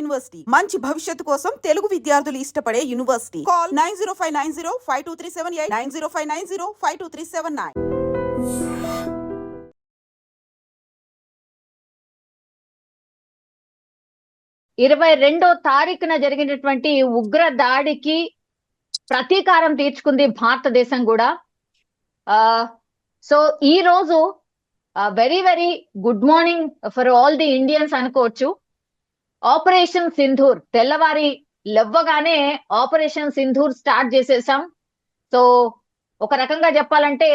University మంచి భవిష్యత్తు కోసం తెలుగు విద్యార్థులు ఇష్టపడే యూనివర్సిటీ. కాల్ 9059052378 9059052379. 22వ తారీఖున జరిగినటువంటి ఉగ్ర దాడికి ప్రతీకారం తీర్చుకుంది భారతదేశం కూడా. సో ఈ రోజు very very good morning for all the Indians అనుకోవచ్చు. ఆపరేషన్ సింధూర్ తెల్లవారి లెవ్వగానే ఆపరేషన్ సింధూర్ స్టార్ట్ చేసేసాం. సో ఒక రకంగా చెప్పాలంటే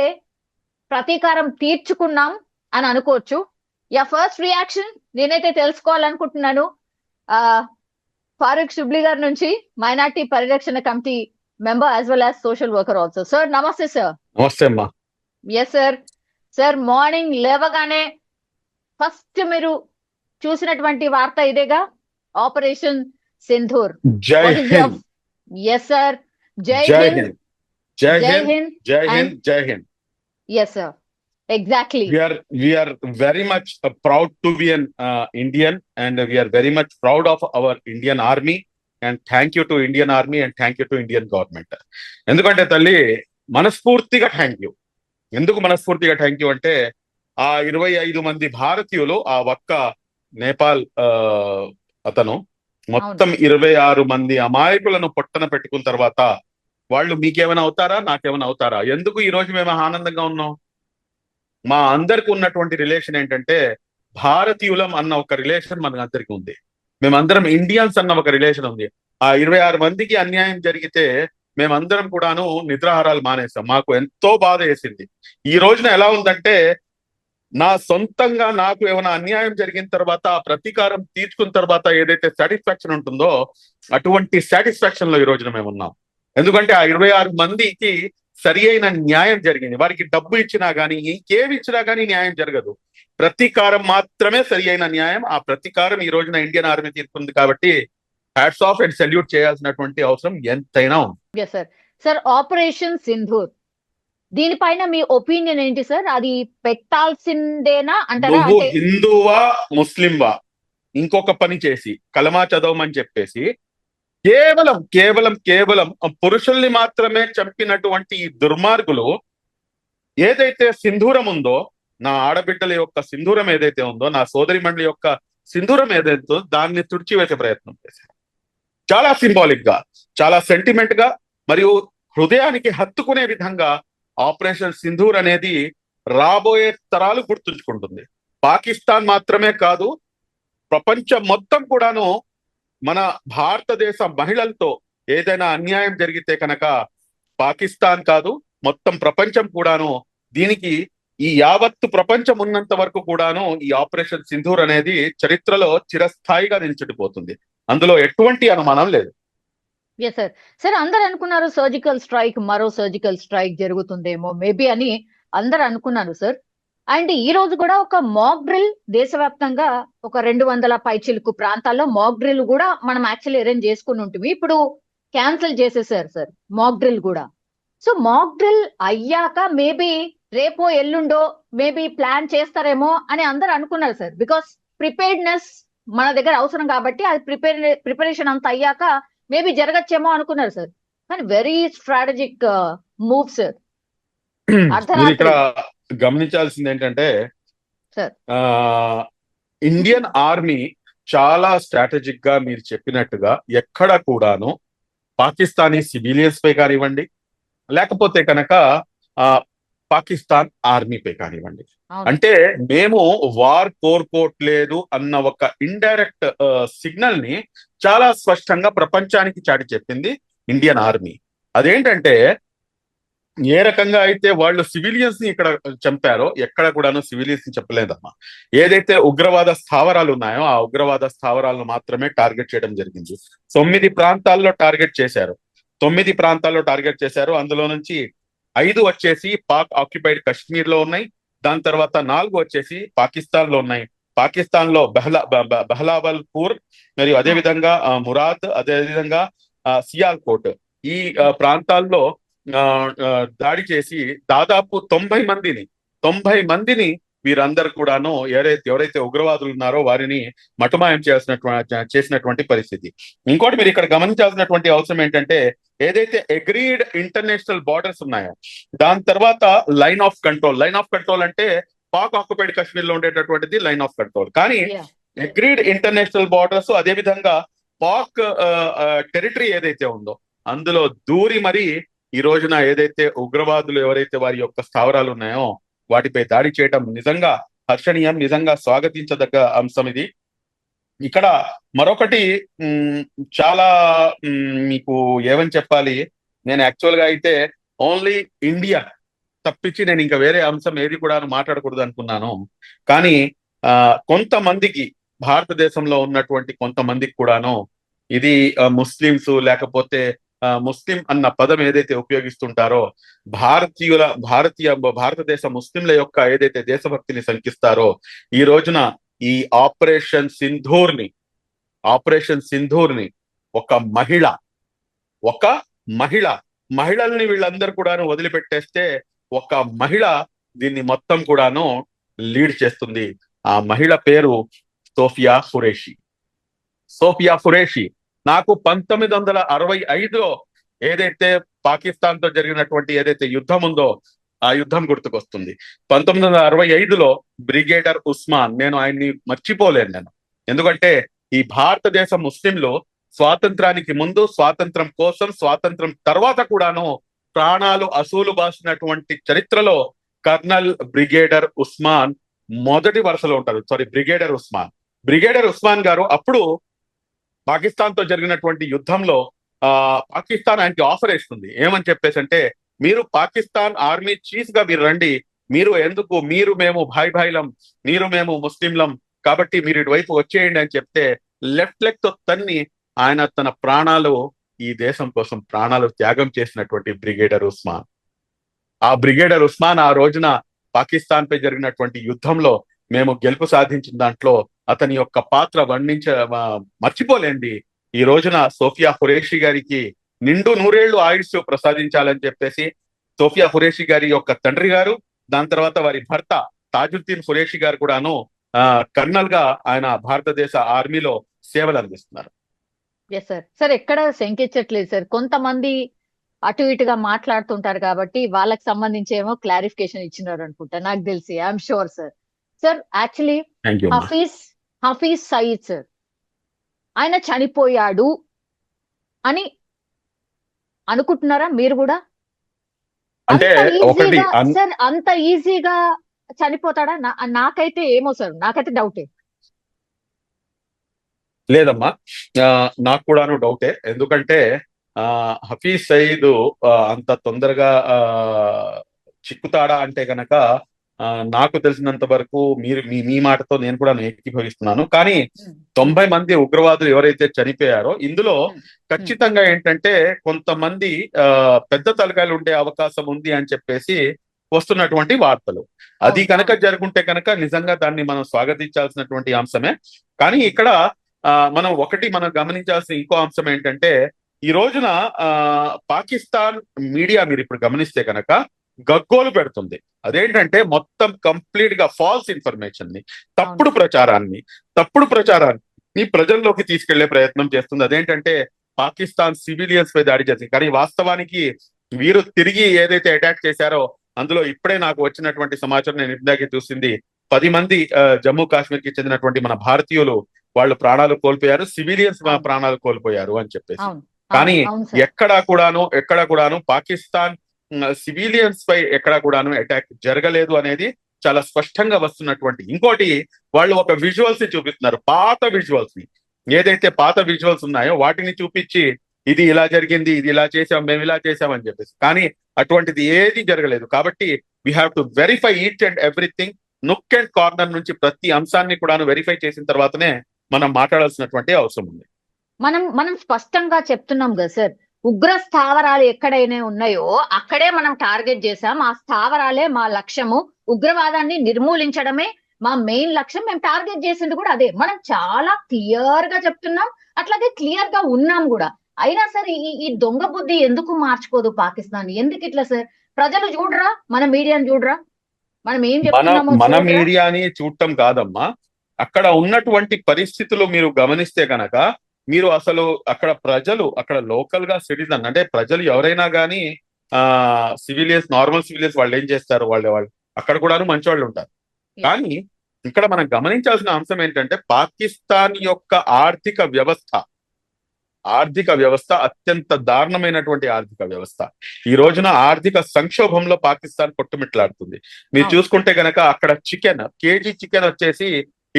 ప్రతీకారం తీర్చుకున్నాం అని అనుకోవచ్చు. ఫస్ట్ రియాక్షన్ నేనైతే తెలుసుకోవాలనుకుంటున్నాను ఫారూక్ షుబ్లీ గారి నుంచి, మైనార్టీ పరిరక్షణ committee member as well as social worker also. Sir నమస్తే సార్. నమస్తే అమ్మా. Yes sir. సార్ మార్నింగ్ లేవగానే ఫస్ట్ మీరు చూసినటువంటి వార్త ఇదేగా, ఆపరేషన్ సింధూర్. జై హింద్. Yes sir. జై హింద్. జై హింద్. జై హింద్. జై హింద్. Yes sir. Exactly. We are very much proud to be an Indian, and we are very much proud of our Indian Army, and thank you to Indian Army and thank you to Indian government. ఎందుకంటే తల్లి మనస్ఫూర్తిగా thank you. ఎందుకు మనస్ఫూర్తిగా thank you అంటే ఆ 25 మంది భారతీయులు, ఆ ఒక్క నేపాల్ అతను మొత్తం 26 మంది అమాయకులను పొట్టన పెట్టుకున్న తర్వాత వాళ్ళు మీకేమైనా అవుతారా, నాకేమైనా అవుతారా? ఎందుకు ఈ రోజు మేము ఆనందంగా ఉన్నాం? మా అందరికి ఉన్నటువంటి రిలేషన్ ఏంటంటే భారతీయులం అన్న ఒక రిలేషన్ మన అందరికి ఉంది. మేమందరం ఇండియన్స్ అన్న ఒక రిలేషన్ ఉంది. ఆ 26 మందికి అన్యాయం జరిగితే మేమందరం కూడాను నిద్రాహారాలు మానేస్తాం. మాకు ఎంతో బాధ వేసింది. ఈ రోజున ఎలా ఉందంటే నా సొంతంగా నాకు ఏమైనా అన్యాయం జరిగిన తర్వాత ఆ ప్రతీకారం తీర్చుకున్న తర్వాత ఏదైతే సాటిస్ఫాక్షన్ ఉంటుందో అటువంటి సాటిస్ఫాక్షన్ లో ఈ రోజున మేము ఉన్నాం. ఎందుకంటే ఆ 26 మందికి సరి అయిన న్యాయం జరిగింది. వారికి డబ్బు ఇచ్చినా గానీ, ఇంకేమి ఇచ్చినా గానీ న్యాయం జరగదు. ప్రతీకారం మాత్రమే సరి అయిన న్యాయం. ఆ ప్రతీకారం ఈ రోజున ఇండియన్ ఆర్మీ తీసుకుంది కాబట్టి హ్యాట్స్ ఆఫ్ అండ్ సెల్యూట్ చేయాల్సినటువంటి అవసరం ఎంతైనా ఉంది. సార్ ఆపరేషన్ సింధూర్ దీనిపైన మీ ఒపీనియన్ ఏంటి సార్? అది పెట్టాల్సిందేనా అంటారా? నువ్వు హిందువా ముస్లింవా ఇంకొక పని చేసి కలమా చదవమని చెప్పేసి కేవలం కేవలం కేవలం పురుషుల్ని మాత్రమే చంపినటువంటి ఈ దుర్మార్గులు ఏదైతే సింధూరం ఉందో, నా ఆడబిడ్డల యొక్క సింధూరం ఏదైతే ఉందో, నా సోదరి మండలి యొక్క సింధూరం ఏదైతే దాన్ని తుడిచివేసే ప్రయత్నం చేశారు. చాలా సింబాలిక్ గా, చాలా సెంటిమెంట్ గా మరియు హృదయానికి హత్తుకునే విధంగా ఆపరేషన్ సింధూర్ అనేది రాబోయే తరాలు గుర్తుంచుకుంటుంది. పాకిస్తాన్ మాత్రమే కాదు, ప్రపంచం మొత్తం కూడాను మన భారతదేశ మహిళలతో ఏదైనా అన్యాయం జరిగితే కనుక పాకిస్తాన్ కాదు, మొత్తం ప్రపంచం కూడాను దీనికి, ఈ యావత్తు ప్రపంచం ఉన్నంత వరకు కూడాను ఈ ఆపరేషన్ సింధూర్ అనేది చరిత్రలో చిరస్థాయిగా నిలిచిపోతుంది. అందులో ఎటువంటి అనుమానం లేదు. సార్. సార్ అందరు అనుకున్నారు సర్జికల్ స్ట్రైక్, మరో సర్జికల్ స్ట్రైక్ జరుగుతుందేమో మేబీ అని అందరు అనుకున్నారు సార్. అండ్ ఈ రోజు కూడా ఒక మాక్ డ్రిల్ దేశవ్యాప్తంగా ఒక 200 పైచిలుకు ప్రాంతాల్లో మాక్ డ్రిల్ కూడా మనం యాక్చువల్లీ అరేంజ్ చేసుకుని ఉంటుంది. ఇప్పుడు క్యాన్సిల్ చేసేసారు సార్ మాక్ డ్రిల్ కూడా. సో మాక్ డ్రిల్ అయ్యాక మేబీ రేపో ఎల్లుండో మేబీ ప్లాన్ చేస్తారేమో అని అందరు అనుకున్నారు సార్. బికాస్ ప్రిపేర్డ్నెస్ మన దగ్గర అవసరం కాబట్టి అది ప్రిపరేషన్ అంత అయ్యాక మేబీ జరగచ్చేమో అనుకున్నారు సార్. కానీ వెరీ స్ట్రాటజిక్ మూవ్ సార్. ఇక్కడ గమనించాల్సింది ఏంటంటే ఇండియన్ ఆర్మీ చాలా స్ట్రాటజిక్ గా మీరు చెప్పినట్టుగా ఎక్కడ కూడాను పాకిస్తానీ సివిలియన్స్ పై కానివ్వండి, లేకపోతే కనుక పాకిస్తాన్ ఆర్మీపై కానివ్వండి, అంటే మేము వార్ కోరుకోవట్లేదు అన్న ఒక ఇండైరెక్ట్ సిగ్నల్ ని చాలా స్పష్టంగా ప్రపంచానికి చాటి చెప్పింది ఇండియన్ ఆర్మీ. అదేంటంటే ఏ రకంగా అయితే వాళ్ళు సివిలియన్స్ ని ఇక్కడ చంపారో ఎక్కడ కూడాను సివిలియన్స్ ని చెప్పలేదమ్మా. ఏదైతే ఉగ్రవాద స్థావరాలు ఉన్నాయో ఆ ఉగ్రవాద స్థావరాలను మాత్రమే టార్గెట్ చేయడం జరిగింది. 9 ప్రాంతాల్లో టార్గెట్ చేశారు. 9 ప్రాంతాల్లో టార్గెట్ చేశారు. అందులో నుంచి 5 వచ్చేసి పాక్ ఆక్యుపైడ్ కశ్మీర్ లో ఉన్నాయి. దాని తర్వాత 4 వచ్చేసి పాకిస్తాన్ లో ఉన్నాయి. పాకిస్తాన్ లో బహ్లావల్పూర్ మరియు అదేవిధంగా మురాద్, అదేవిధంగా సియాల్కోట్, ఈ ప్రాంతాల్లో దాడి చేసి దాదాపు 90 మందిని వీరందరూ కూడాను ఎవరైతే ఉగ్రవాదులు ఉన్నారో వారిని మటుమాయం చేసినటువంటి పరిస్థితి. ఇంకోటి మీరు ఇక్కడ గమనించాల్సినటువంటి అవసరం ఏంటంటే, ఏదైతే అగ్రీడ్ ఇంటర్నేషనల్ బార్డర్స్ ఉన్నాయో దాని తర్వాత లైన్ ఆఫ్ కంట్రోల్ అంటే పాక్ ఆక్యుపైడ్ కాశ్మీర్ లో ఉండేటటువంటిది లైన్ ఆఫ్ కంట్రోల్. కానీ అగ్రీడ్ ఇంటర్నేషనల్ బార్డర్స్ అదే విధంగా పాక్ టెరిటరీ ఏదైతే ఉందో అందులో దూరి మరి ఈ రోజున ఏదైతే ఉగ్రవాదులు ఎవరైతే వారి యొక్క స్థావరాలు ఉన్నాయో వాటిపై దాడి చేయడం నిజంగా హర్షణీయం, నిజంగా స్వాగతించదగ్గ అంశం ఇది. ఇక్కడ మరొకటి చాలా మీకు ఏమని చెప్పాలి, నేను యాక్చువల్ గా అయితే ఓన్లీ ఇండియా తప్పించి నేను ఇంకా వేరే అంశం ఏది కూడా మాట్లాడకూడదు అనుకున్నాను. కానీ కొంతమందికి భారతదేశంలో ఉన్నటువంటి కొంతమందికి కూడాను ఇది ముస్లింస్ లేకపోతే ముస్లిం అన్న పదం ఏదైతే ఉపయోగిస్తుంటారో భారతదేశ ముస్లింల యొక్క ఏదైతే దేశభక్తిని శంకిస్తారో ఈ రోజున ఈ ఆపరేషన్ సింధూర్ని ఒక మహిళల్ని వీళ్ళందరూ కూడాను వదిలిపెట్టేస్తే ఒక మహిళ దీన్ని మొత్తం కూడాను లీడ్ చేస్తుంది. ఆ మహిళ పేరు సోఫియా ఖురేషి. నాకు 1965లో ఏదైతే పాకిస్తాన్ తో జరిగినటువంటి ఏదైతే యుద్ధం ఉందో ఆ యుద్ధం గుర్తుకొస్తుంది. 1965లో బ్రిగేడర్ ఉస్మాన్, నేను ఆయన్ని మర్చిపోలేను ఎందుకంటే ఈ భారతదేశ ముస్లింలు స్వాతంత్రానికి ముందు, స్వాతంత్రం కోసం, స్వాతంత్రం తర్వాత కూడాను ప్రాణాలు అసూలు బాసినటువంటి చరిత్రలో కర్నల్ బ్రిగేడర్ ఉస్మాన్ మొదటి వరుసలో ఉంటారు. బ్రిగేడర్ ఉస్మాన్ గారు అప్పుడు పాకిస్తాన్ తో జరిగినటువంటి యుద్ధంలో పాకిస్తాన్ ఆయనకి ఆఫర్ ఇస్తుంది. ఏమని చెప్పేసి అంటే, మీరు పాకిస్తాన్ ఆర్మీ చీఫ్ గా మీరు రండి, మేము భాయిలం, మేము ముస్లింలం కాబట్టి మీరు ఇటువైపు వచ్చేయండి అని చెప్తే లెఫ్ట్ లెగ్ తో తన్ని ఆయన తన ప్రాణాలు ఈ దేశం కోసం ప్రాణాలు త్యాగం చేసినటువంటి బ్రిగేడర్ ఉస్మాన్ ఆ రోజున పాకిస్తాన్ పై జరిగినటువంటి యుద్ధంలో మేము గెలుపు సాధించిన దాంట్లో అతని యొక్క పాత్ర మర్చిపోలేండి. ఈ రోజున సోఫియా ఖురేషి గారికి నిండు 100 ఏళ్లు ఆయుష్ ప్రసాదించాలని చెప్పేసి సోఫియా ఖురేషి గారి యొక్క తండ్రి గారు, దాని తర్వాత వారి భర్త తాజుద్దీన్ ఖురేషి గారు కూడాను కర్నల్ గా ఆయన భారతదేశ ఆర్మీలో సేవలు అందిస్తున్నారు. సార్ ఎక్కడ శంకించట్లేదు సార్, కొంతమంది అటు ఇటుగా మాట్లాడుతుంటారు కాబట్టి వాళ్ళకి సంబంధించి ఏమో క్లారిఫికేషన్ ఇచ్చినారు అనుకుంటా, నాకు తెలిసి. I'm sure sir actually Hafiz Saeed sir ఆయన చనిపోయాడు అని అనుకుంటున్నారా మీరు కూడా? అంటే సార్ అంత ఈజీగా చనిపోతాడా? నాకైతే ఏమో సార్, నాకైతే డౌటే. లేదమ్మా, నాకు కూడాను డౌటే. ఎందుకంటే హఫీజ్ సయీద్ అంత తొందరగా చిక్కుతాడా అంటే గనక నాకు తెలిసినంత వరకు మీ మాటతో నేను కూడా ఏకీభవిస్తున్నాను. కానీ 90 మంది ఉగ్రవాదులు ఎవరైతే చనిపోయారో ఇందులో ఖచ్చితంగా ఏంటంటే కొంతమంది పెద్ద తలకాయలు ఉండే అవకాశం ఉంది అని చెప్పేసి వస్తున్నటువంటి వార్తలు. అది కనుక జరుగుంటే కనుక నిజంగా దాన్ని మనం స్వాగతించాల్సినటువంటి అంశమే. కానీ ఇక్కడ మనం గమనించాల్సిన ఇంకో అంశం ఏంటంటే, ఈ రోజున పాకిస్తాన్ మీడియా మీరు ఇప్పుడు గమనిస్తే కనుక గగ్గోలు పెడుతుంది. అదేంటంటే మొత్తం కంప్లీట్ గా ఫాల్స్ ఇన్ఫర్మేషన్ ని, తప్పుడు ప్రచారాన్ని ప్రజల్లోకి తీసుకెళ్లే ప్రయత్నం చేస్తుంది. అదేంటంటే పాకిస్తాన్ సివిలియన్స్ పై దాడి చేసింది, కానీ వాస్తవానికి వీరు తిరిగి ఏదైతే అటాక్ చేశారో అందులో ఇప్పుడే నాకు వచ్చినటువంటి సమాచారం, నేను ఇందాకే చూసింది, 10 మంది జమ్మూ కాశ్మీర్ కి చెందినటువంటి మన భారతీయులు వాళ్ళు ప్రాణాలు కోల్పోయారు, సివిలియన్స్ ప్రాణాలు కోల్పోయారు అని చెప్పేసి. కానీ ఎక్కడా కూడాను పాకిస్తాన్ సివిలియన్స్ పై ఎక్కడా కూడాను అటాక్ జరగలేదు అనేది చాలా స్పష్టంగా వస్తున్నటువంటి. ఇంకోటి, వాళ్ళు ఒక విజువల్స్ ని చూపిస్తున్నారు, ఏదైతే పాత విజువల్స్ ఉన్నాయో వాటిని చూపించి ఇది ఇలా జరిగింది, ఇది ఇలా చేసాం, మేము ఇలా చేసామని చెప్పేసి. కానీ అటువంటిది ఏది జరగలేదు. కాబట్టి we have to verify each and everything, nook and corner నుంచి ప్రతి అంశాన్ని కూడా వెరిఫై చేసిన తర్వాతనే మనం మాట్లాడాల్సినటువంటి అవసరం ఉంది. మనం స్పష్టంగా చెప్తున్నాం కదా సార్, ఉగ్ర స్థావరాలు ఎక్కడైనా ఉన్నాయో అక్కడే మనం టార్గెట్ చేసాం, ఆ స్థావరాలే మా లక్ష్యము, ఉగ్రవాదాన్ని నిర్మూలించడమే మా మెయిన్ లక్ష్యం, మేము టార్గెట్ చేసింది కూడా అదే. మనం చాలా క్లియర్ గా చెప్తున్నాం, అట్లాగే క్లియర్ గా ఉన్నాం కూడా. అయినా సరే ఈ దొంగ బుద్ధి ఎందుకు మార్చుకోదు పాకిస్తాన్? ఎందుకు ఇట్లా సార్? ప్రజలు చూడరా, మన మీడియాను చూడరా? మనం ఏం మన చెప్తున్నామో మన చూడరా? మీడియాని చూడటం కాదమ్మా, అక్కడ ఉన్నటువంటి పరిస్థితులు మీరు గమనిస్తే గనక మీరు అసలు అక్కడ ప్రజలు, అక్కడ లోకల్ గా సిటిజన్ అంటే ప్రజలు ఎవరైనా కానీ సివిలియన్స్, నార్మల్ సివిలియన్స్ వాళ్ళు ఏం చేస్తారు, వాళ్ళు అక్కడ కూడాను మంచి వాళ్ళు ఉంటారు. కానీ ఇక్కడ మనం గమనించాల్సిన అంశం ఏంటంటే పాకిస్తాన్ యొక్క ఆర్థిక వ్యవస్థ అత్యంత దారుణమైనటువంటి ఆర్థిక వ్యవస్థ. ఈ రోజున ఆర్థిక సంక్షోభంలో పాకిస్తాన్ కొట్టుమిట్లాడుతుంది. మీరు అవును. చూసుకుంటే గనక అక్కడ కేజీ చికెన్ వచ్చేసి,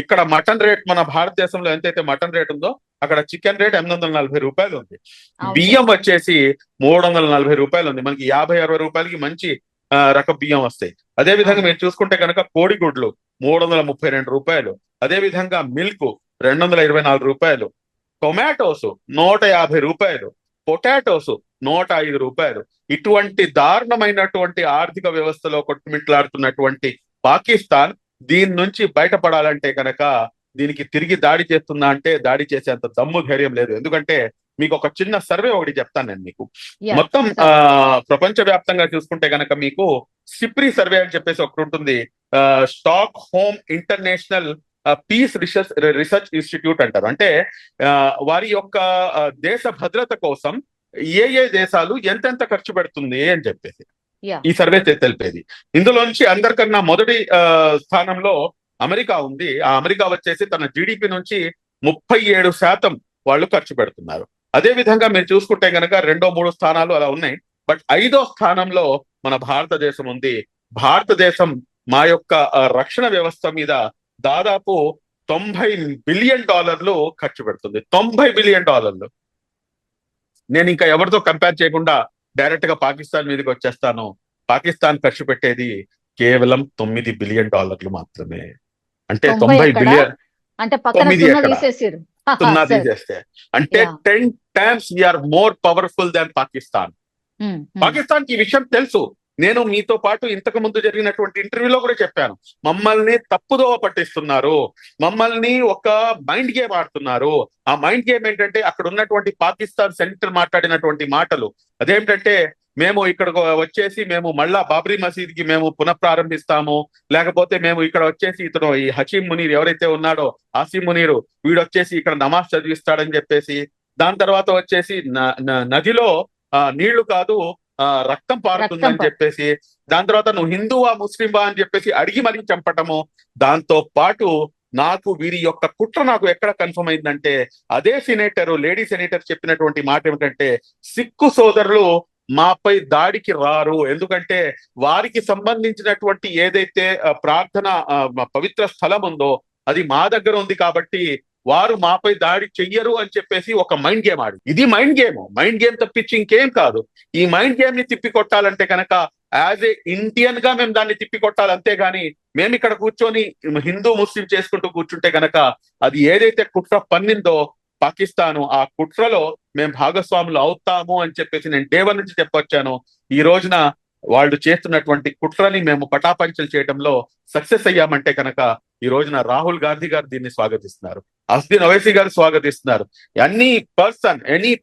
ఇక్కడ మటన్ రేట్ మన భారతదేశంలో ఎంతైతే మటన్ రేట్ ఉందో అక్కడ చికెన్ రేట్ 840 రూపాయలు ఉంది. అవును. బియ్యం వచ్చేసి 340 రూపాయలు ఉంది. మనకి 50-60 రూపాయలకి మంచి రకం బియ్యం వస్తాయి. అదే విధంగా మీరు చూసుకుంటే కనుక కోడిగుడ్లు 332 రూపాయలు, అదే విధంగా మిల్క్ 224 రూపాయలు, టొమాటోస్ 150 రూపాయలు, పొటాటోస్ 105 రూపాయలు. ఇటువంటి దారుణమైనటువంటి ఆర్థిక వ్యవస్థలో కొట్టుమిట్లాడుతున్నటువంటి పాకిస్తాన్ దీని నుంచి బయటపడాలంటే కనుక దీనికి తిరిగి దాడి చేస్తుందా అంటే దాడి చేసేంత దమ్ము ధైర్యం లేదు. ఎందుకంటే మీకు ఒక చిన్న సర్వే ఒకటి చెప్తాను నేను మీకు. Yeah, మొత్తం sir. ప్రపంచ వ్యాప్తంగా చూసుకుంటే గనక మీకు సిప్రి సర్వే అని చెప్పేసి ఒకటి ఉంటుంది. Stockholm International Peace Research Institute అంటారు. అంటే వారి యొక్క దేశ భద్రత కోసం ఏ దేశాలు ఎంతెంత ఖర్చు పెడుతుంది అని చెప్పేసి Yeah. ఈ సర్వే తెలిపేది. ఇందులోంచి అందరికన్నా మొదటి స్థానంలో అమెరికా ఉంది. ఆ అమెరికా వచ్చేసి తన జీడిపి నుంచి 37% వాళ్ళు ఖర్చు పెడుతున్నారు. అదే విధంగా మీరు చూసుకుంటే గనక 2-3 స్థానాలు అలా ఉన్నాయి. బట్ 5వ స్థానంలో మన భారతదేశం ఉంది. భారతదేశం మా యొక్క రక్షణ వ్యవస్థ మీద దాదాపు $90 బిలియన్ ఖర్చు పెడుతుంది. $90 బిలియన్. నేను ఇంకా ఎవరితో కంపేర్ చేయకుండా డైరెక్ట్ గా పాకిస్తాన్ మీదకి వచ్చేస్తాను. పాకిస్తాన్ ఖర్చు పెట్టేది కేవలం $9 బిలియన్ మాత్రమే. అంటే 90 90 బిలియన్ అంటే పక్కన 9 సున్నా ఎక్కడ? తీసేసారు. సున్నా Sir. తీసేస్తే అంటే Yeah. 10 times we're more powerful than Pakistan. Pakistan కి ఈ విషయం తెలుసు. నేను మీతో పాటు ఇంతకు ముందు జరిగినటువంటి ఇంటర్వ్యూలో కూడా చెప్పాను, మమ్మల్ని తప్పుదోవ పట్టిస్తున్నారు, మమ్మల్ని ఒక మైండ్ గేమ్ ఆడుతున్నారు. ఆ మైండ్ గేమ్ ఏంటంటే అక్కడ ఉన్నటువంటి పాకిస్తాన్ సెనేటర్ మాట్లాడినటువంటి మాటలు అదేంటంటే, మేము ఇక్కడికి వచ్చేసి మేము మళ్ళా బాబ్రీ మసీద్ కి మేము పునఃప్రారంభిస్తాము, లేకపోతే మేము ఇక్కడ వచ్చేసి ఇతను ఈ హకీం మునీర్ ఎవరైతే ఉన్నాడో ఆసిమ్ మునీరు వీడు వచ్చేసి ఇక్కడ నమాజ్ చదివిస్తాడని చెప్పేసి, దాని తర్వాత వచ్చేసి నదిలో నీళ్లు కాదు రక్తం పారుతుందని చెప్పేసి, దాని తర్వాత నువ్వు హిందువా ముస్లింవా అని చెప్పేసి అడిగి మరీ చంపటము. దాంతో పాటు నాకు వీరి యొక్క కుట్ర నాకు ఎక్కడ కన్ఫర్మ్ అయిందంటే, అదే లేడీ సెనేటర్ చెప్పినటువంటి మాట ఏమిటంటే, సిక్కు సోదరులు మాపై దాడికి రారు, ఎందుకంటే వారికి సంబంధించినటువంటి ఏదైతే ప్రార్థన పవిత్ర స్థలం ఉందో అది మా దగ్గర ఉంది కాబట్టి వారు మాపై దాడి చెయ్యరు అని చెప్పేసి ఒక మైండ్ గేమ్ ఆడి. ఇది మైండ్ గేమ్ తప్పించి ఇంకేం కాదు. ఈ మైండ్ గేమ్ ని తిప్పి కొట్టాలంటే కనుక యాజ్ ఏ ఇండియన్ గా మేము దాన్ని తిప్పి కొట్టాలి, అంతేగాని మేము ఇక్కడ కూర్చొని హిందూ ముస్లిం చేసుకుంటూ కూర్చుంటే కనుక అది ఏదైతే కుట్ర పన్నిందో పాకిస్తాను, ఆ కుట్రలో మేము భాగస్వాములు అవుతాము అని చెప్పేసి నేను డే 1 నుంచి చెప్పొచ్చాను. ఈ రోజున వాళ్ళు చేస్తున్నటువంటి కుట్రని మేము పటాపంచలు చేయడంలో సక్సెస్ అయ్యామంటే కనుక ఈ రోజున రాహుల్ గాంధీ గారు దీన్ని స్వాగతిస్తున్నారు, అస్దీన్ ఓవైసీ గారు స్వాగతిస్తున్నారు. Any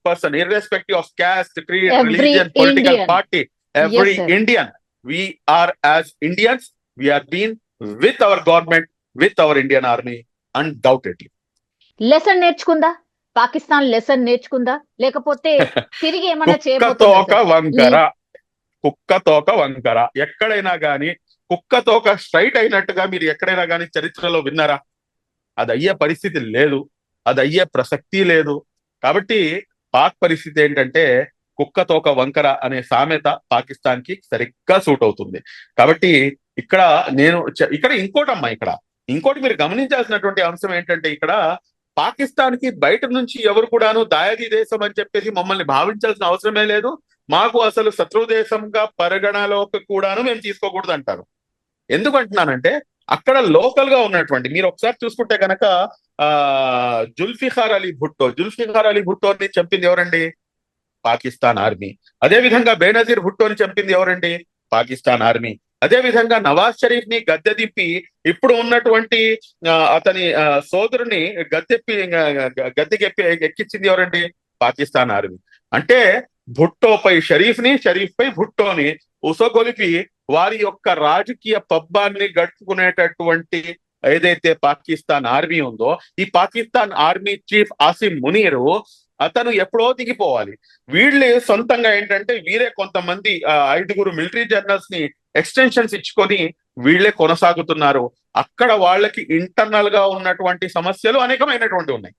person irrespective of caste, creed, religion, political party, every Indian, we are as Indians, we are been with our government, with our Indian army, undoubtedly. Lesson నేర్చుకుందా పాకిస్తాన్? లెసన్ నేర్చుకుందా లేకపోతే తిరిగి ఏమైనా కుక్క తోక వంకర ఎక్కడైనా గానీ కుక్క తోక స్ట్రైట్ అయినట్టుగా మీరు ఎక్కడైనా గానీ చరిత్రలో విన్నారా? అది అయ్యే పరిస్థితి లేదు, అది అయ్యే ప్రసక్తి లేదు. కాబట్టి పాక్ పరిస్థితి ఏంటంటే కుక్క తోక వంకర అనే సామెత పాకిస్తాన్ కి సరిగ్గా సూట్ అవుతుంది. కాబట్టి ఇక్కడ ఇంకోటి మీరు గమనించాల్సినటువంటి అంశం ఏంటంటే, ఇక్కడ పాకిస్తాన్ కి బయట నుంచి ఎవరు కూడాను దాయాది దేశం అని చెప్పేసి మమ్మల్ని భావించాల్సిన అవసరమే లేదు, మాకు అసలు శత్రు దేశంగా పరిగణలోకి కూడాను మేము తీసుకోకూడదు అంటారు. ఎందుకంటున్నానంటే అక్కడ లోకల్ గా ఉన్నటువంటి మీరు ఒకసారి చూసుకుంటే కనుక జుల్ఫికార్ అలీ భుట్టోని చంపింది ఎవరండి? పాకిస్తాన్ ఆర్మీ. అదే విధంగా బేనజీర్ భుట్టోని చంపింది ఎవరండి? పాకిస్తాన్ ఆర్మీ. అదే విధంగా నవాజ్ షరీఫ్ ని గద్దె దింపి ఇప్పుడు ఉన్నటువంటి అతని సోదరుని గద్దెకెప్పి ఎక్కించింది ఎవరండి? పాకిస్తాన్ ఆర్మీ. అంటే భుట్టోపై షరీఫ్ పై భుట్టోని ఉసగొలిపి వారి యొక్క రాజకీయ పబ్బాన్ని గడుపుకునేటటువంటి ఏదైతే పాకిస్తాన్ ఆర్మీ ఉందో, ఈ పాకిస్తాన్ ఆర్మీ చీఫ్ ఆసిం మునీరు అతను ఎప్పుడో దిగిపోవాలి. వీళ్ళే సొంతంగా ఏంటంటే వీరే కొంతమంది 5 మిలిటరీ జనరల్స్ ని ఎక్స్టెన్షన్స్ ఇచ్చుకొని వీళ్ళే కొనసాగుతున్నారు. అక్కడ వాళ్ళకి ఇంటర్నల్ గా ఉన్నటువంటి సమస్యలు అనేకమైనటువంటి ఉన్నాయి.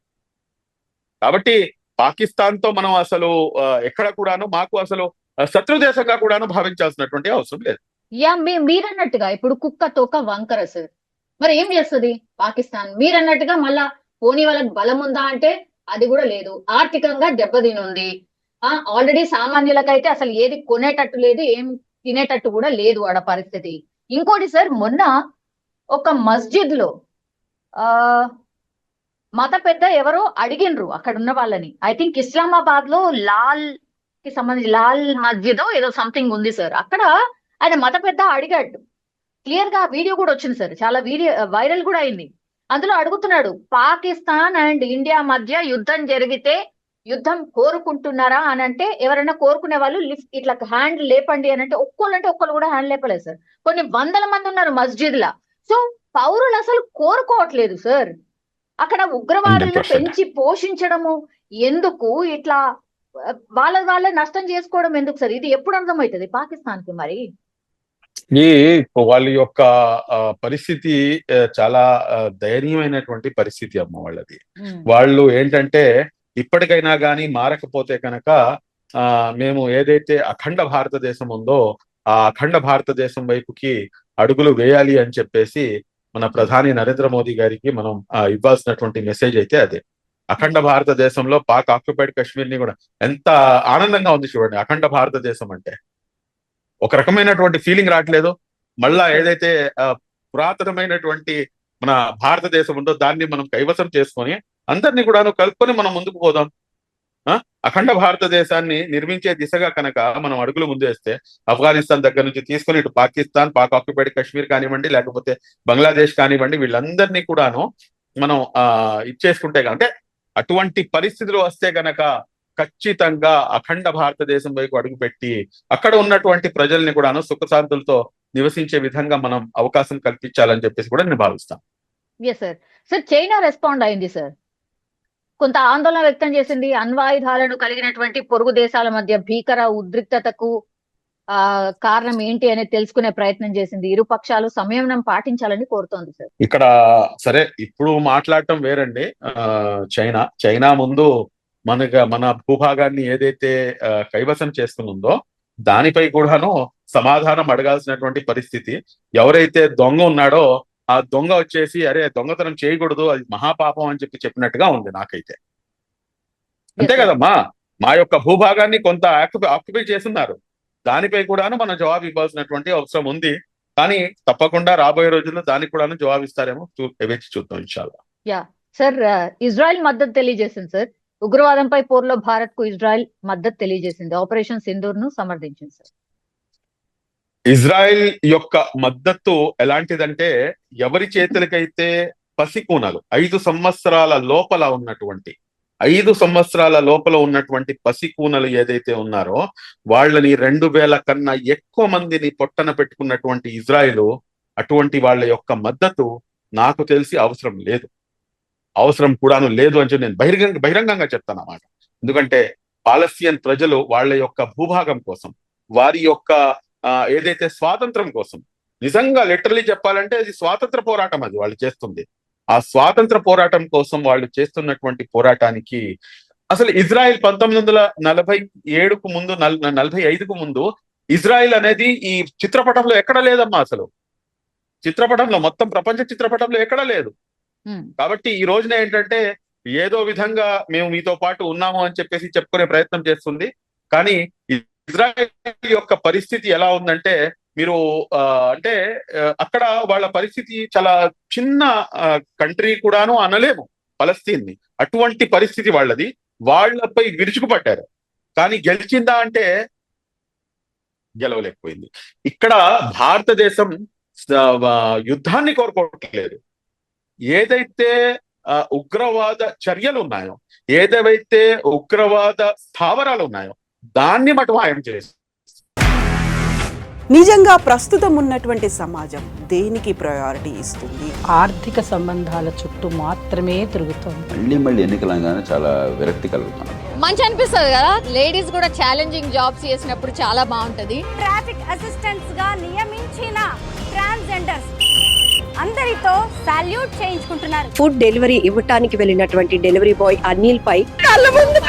కాబట్టి పాకిస్తాన్ తో మనం అసలు ఎక్కడ కూడాను మాకు అసలు శత్రు దేశంగా కూడాను భావించాల్సినటువంటి అవసరం లేదు. యా మీరన్నట్టుగా ఇప్పుడు కుక్క తోక వంకర సార్, మరి ఏం చేస్తుంది పాకిస్తాన్? మీరన్నట్టుగా మళ్ళా పోనీ వాళ్ళకి బలం ఉందా అంటే అది కూడా లేదు. ఆర్థికంగా దెబ్బతినుంది. ఆల్రెడీ సామాన్యులకైతే అసలు ఏది కొనేటట్టు లేదు, ఏం తినేటట్టు కూడా లేదు ఆడ పరిస్థితి. ఇంకోటి సార్, మొన్న ఒక మస్జిద్ లో మత పెద్ద ఎవరో అడిగినరు అక్కడ ఉన్న వాళ్ళని. ఐ థింక్ ఇస్లామాబాద్ లో లాల్ కి సంబంధించి లాల్ మస్జిద్ ఏదో సంథింగ్ ఉంది సార్. అక్కడ ఆయన మత పెద్ద అడిగాడు. క్లియర్ గా వీడియో కూడా వచ్చింది సార్, చాలా వీడియో వైరల్ కూడా అయింది. అందులో అడుగుతున్నాడు, పాకిస్తాన్ అండ్ ఇండియా మధ్య యుద్ధం జరిగితే యుద్ధం కోరుకుంటున్నారా అని అంటే, ఎవరైనా కోరుకునే వాళ్ళు లిఫ్ట్ ఇట్లా హ్యాండ్ లేపండి అని అంటే ఒక్కళ్ళు కూడా హ్యాండ్ లేపలేదు సార్. కొన్ని వందల మంది ఉన్నారు మస్జిద్ లా. సో పౌరులు అసలు కోరుకోవట్లేదు సార్. అక్కడ ఉగ్రవాదులను 100%. పెంచి పోషించడము ఎందుకు, ఇట్లా వాళ్ళ నష్టం చేసుకోవడం ఎందుకు సార్? ఇది ఎప్పుడు అర్థమవుతుంది పాకిస్తాన్ కి? మరి వాళ్ళ యొక్క పరిస్థితి చాలా దయనీయమైనటువంటి పరిస్థితి అమ్మ వాళ్ళది. వాళ్ళు ఏంటంటే ఇప్పటికైనా కానీ మారకపోతే కనుక మేము ఏదైతే అఖండ భారతదేశం ఉందో ఆ అఖండ భారతదేశం వైపుకి అడుగులు వేయాలి అని చెప్పేసి మన ప్రధాని నరేంద్ర మోదీ గారికి మనం ఇవ్వాల్సినటువంటి మెసేజ్ అయితే అదే. అఖండ భారతదేశంలో పాక్ ఆక్యుపైడ్ కాశ్మీర్ ని కూడా ఎంత ఆనందంగా ఉంది చూడండి. అఖండ భారతదేశం అంటే ఒక రకమైనటువంటి ఫీలింగ్ రావట్లేదు. మళ్ళా ఏదైతే పురాతనమైనటువంటి మన భారతదేశం ఉందో దాన్ని మనం కైవసం చేసుకొని అందరినీ కూడాను కలుపుకొని మనం ముందుకు పోదాం. అఖండ భారతదేశాన్ని నిర్మించే దిశగా కనుక మనం అడుగులు ముందేస్తే ఆఫ్ఘనిస్తాన్ దగ్గర నుంచి తీసుకొని ఇటు పాకిస్తాన్, పాక్ ఆక్యుపైడ్ కాశ్మీర్ కానివ్వండి, లేకపోతే బంగ్లాదేశ్ కానివ్వండి, వీళ్ళందరినీ కూడాను మనం ఇచ్చేసుకుంటే అంటే అటువంటి పరిస్థితులు వస్తే గనక ఖచ్చితంగా అఖండ భారతదేశం వైపు అడుగుపెట్టి అక్కడ ఉన్నటువంటి ప్రజల్ని కూడాను సుఖశాంతులతో నివసించే విధంగా మనం అవకాశం కల్పించాలని చెప్పేసి కూడా నేను భావిస్తాను. Yes sir. Sir China respond అయింది సార్, కొంత ఆందోళన వ్యక్తం చేసింది. అణ్వాయుధాలను కలిగినటువంటి పొరుగు దేశాల మధ్య భీకర ఉద్రిక్తతకు కారణం ఏంటి అనేది తెలుసుకునే ప్రయత్నం చేసింది. ఇరు పక్షాలు సంయమనం పాటించాలని కోరుతోంది సార్. ఇక్కడ సరే ఇప్పుడు మాట్లాడటం వేరండి. చైనా ముందు మన భూభాగాన్ని ఏదైతే కైవసం చేసుకునుందో దానిపై కూడాను సమాధానం అడగాల్సినటువంటి పరిస్థితి. ఎవరైతే దొంగ ఉన్నాడో ఆ దొంగ వచ్చేసి అరే దొంగతనం చేయకూడదు, అది మహాపాపం అని చెప్పినట్టుగా ఉంది నాకైతే. అంతే కదమ్మా, మా యొక్క భూభాగాన్ని కొంత ఆక్యుపై చేస్తున్నారు, దానిపై కూడాను మనం జవాబు ఇవ్వాల్సినటువంటి అవసరం ఉంది. కానీ తప్పకుండా రాబోయే రోజుల్లో దానికి కూడాను జవాబు ఇస్తారేమో, వేచి చూద్దాం ఇన్షాల్లా. యా సార్, ఇజ్రాయెల్ మద్దతు తెలియజేసింది సార్. ఉగ్రవాదంపై పోరులో భారత్ కు ఇజ్రాయెల్ మద్దతు తెలియజేసింది. ఆపరేషన్ సింధూర్ ను సమర్థించింది సార్. ఇజ్రాయెల్ యొక్క మద్దతు ఎలాంటిదంటే, ఎవరి చేతులకైతే పసికూనలు 5 సంవత్సరాల లోపల ఉన్నటువంటి 5 సంవత్సరాల లోపల ఉన్నటువంటి పసికూనలు ఏదైతే ఉన్నారో వాళ్ళని 2000 కన్నా ఎక్కువ మందిని పొట్టన పెట్టుకున్నటువంటి ఇజ్రాయెల్ అటువంటి వాళ్ళ యొక్క మద్దతు నాకు తెలిసి అవసరం కూడాను లేదు అని చెప్పి నేను బహిరంగంగా చెప్తాను అన్నమాట. ఎందుకంటే పాలస్తీన్ ప్రజలు వాళ్ళ యొక్క భూభాగం కోసం, వారి యొక్క ఏదైతే స్వాతంత్రం కోసం, నిజంగా లిటరలీ చెప్పాలంటే అది స్వాతంత్ర పోరాటం, అది వాళ్ళు చేస్తుంది. ఆ స్వాతంత్ర పోరాటం కోసం వాళ్ళు చేస్తున్నటువంటి పోరాటానికి అసలు ఇజ్రాయెల్ 1947కు ముందు 45కు ముందు ఇజ్రాయెల్ అనేది ఈ చిత్రపటంలో ఎక్కడ లేదమ్మా. అసలు చిత్రపటంలో మొత్తం ప్రపంచ చిత్రపటంలో ఎక్కడ లేదు. కాబట్టి ఈ రోజున ఏంటంటే ఏదో విధంగా మేము మీతో పాటు ఉన్నాము అని చెప్పేసి చెప్పుకునే ప్రయత్నం చేస్తుంది. కానీ ఇజ్రాయెల్ యొక్క పరిస్థితి ఎలా ఉందంటే, మీరు అంటే అక్కడ వాళ్ళ పరిస్థితి చాలా చిన్న కంట్రీ కూడాను అనలేము పలస్తీన్ ని. అటువంటి పరిస్థితి వాళ్ళది. వాళ్ళపై విరుచుకుపడ్డారు, కానీ గెలిచిందా అంటే గెలవలేకపోయింది. ఇక్కడ భారతదేశం యుద్ధాన్ని కోరుకోవట్లేదు. ఏదైతే ఉగ్రవాద చర్యలు ఉన్నాయో, ఏదైతే ఉగ్రవాద స్థావరాలు ఉన్నాయో దాన్ని మటుమాయం చేసి నిజంగా ప్రస్తుతం ఉన్నటువంటి సమాజం దేనికి ప్రయారిటీ ఇస్తుంది? ఆర్థిక సంబంధాల చుట్టూ మాత్రమే తిరుగుతోంది. మళ్ళీ ఎన్నికలంగానే చాలా విరక్తి కలుగుతాను. మంచి అనిపిస్తుంది కదా, లేడీస్ కూడా ఛాలెంజింగ్ జాబ్స్ చేసినప్పుడు చాలా బాగుంటది. ట్రాఫిక్ అసిస్టెంట్స్ గా నియమించిన ట్రాన్స్జెండర్స్ అందరితో సాల్యూట్ చేయించుకుంటున్నారు. ఫుడ్ డెలివరీ ఇవ్వటానికి వెళ్ళినటువంటి డెలివరీ బాయ్ అనిల్ పై కళ్ళ ముందు